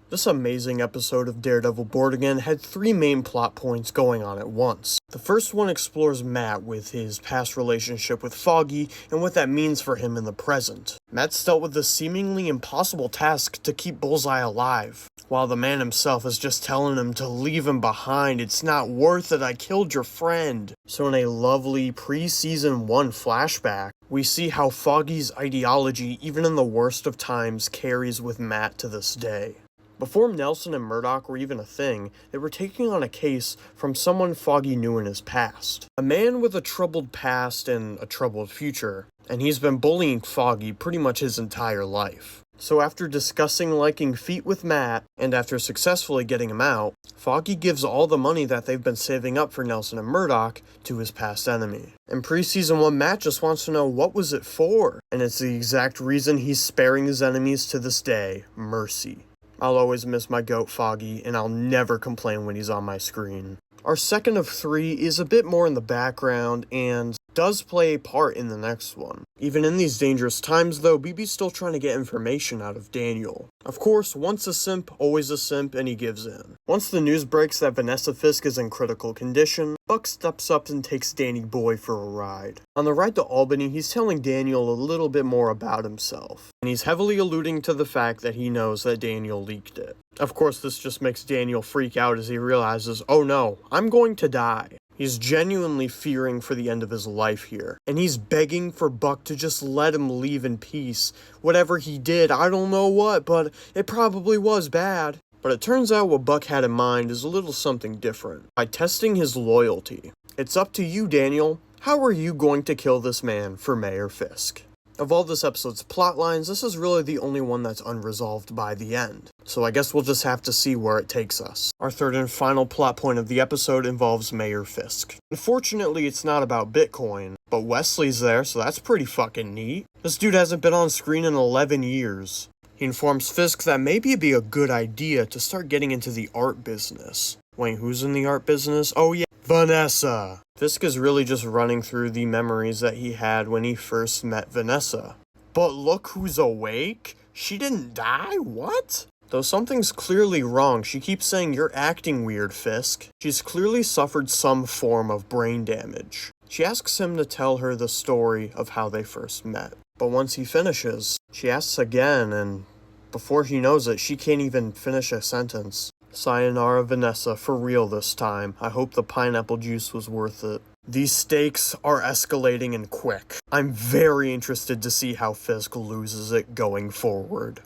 This amazing episode of Daredevil Born Again had three main plot points going on at once. The first one explores Matt with his past relationship with Foggy and what that means for him in the present. Matt's dealt with the seemingly impossible task to keep Bullseye alive, while the man himself is just telling him to leave him behind. It's not worth it, I killed your friend. So in a lovely pre-season 1 flashback, we see how Foggy's ideology, even in the worst of times, carries with Matt to this day. Before Nelson and Murdoch were even a thing, they were taking on a case from someone Foggy knew in his past. A man with a troubled past and a troubled future, and he's been bullying Foggy pretty much his entire life. So after discussing liking feet with Matt, and after successfully getting him out, Foggy gives all the money that they've been saving up for Nelson and Murdoch to his past enemy. In pre-season 1, Matt just wants to know what was it for, and it's the exact reason he's sparing his enemies to this day: mercy. I'll always miss my goat Foggy, and I'll never complain when he's on my screen. Our second of three is a bit more in the background and does play a part in the next one. Even in these dangerous times though, BB's still trying to get information out of Daniel. Of course, once a simp, always a simp, and he gives in. Once the news breaks that Vanessa Fisk is in critical condition, Buck steps up and takes Danny Boy for a ride. On the ride to Albany, he's telling Daniel a little bit more about himself, and he's heavily alluding to the fact that he knows that Daniel leaked it. Of course, this just makes Daniel freak out as he realizes, oh no, I'm going to die. He's genuinely fearing for the end of his life here, and he's begging for Buck to just let him leave in peace. Whatever he did, I don't know what, but it probably was bad. But it turns out what Buck had in mind is a little something different. By testing his loyalty. It's up to you, Daniel. How are you going to kill this man for Mayor Fisk? Of all this episode's plotlines, this is really the only one that's unresolved by the end. So I guess we'll just have to see where it takes us. Our third and final plot point of the episode involves Mayor Fisk. Unfortunately, it's not about Bitcoin, but Wesley's there, so that's pretty fucking neat. This dude hasn't been on screen in 11 years. He informs Fisk that maybe it'd be a good idea to start getting into the art business. Wait, who's in the art business? Oh yeah, Vanessa! Fisk is really just running through the memories that he had when he first met Vanessa. But look who's awake? She didn't die? What? Though something's clearly wrong, she keeps saying, "You're acting weird, Fisk." She's clearly suffered some form of brain damage. She asks him to tell her the story of how they first met. But once he finishes, she asks again, and before he knows it, she can't even finish a sentence. Sayonara, Vanessa, for real this time. I hope the pineapple juice was worth it. These stakes are escalating and quick. I'm very interested to see how Fisk loses it going forward.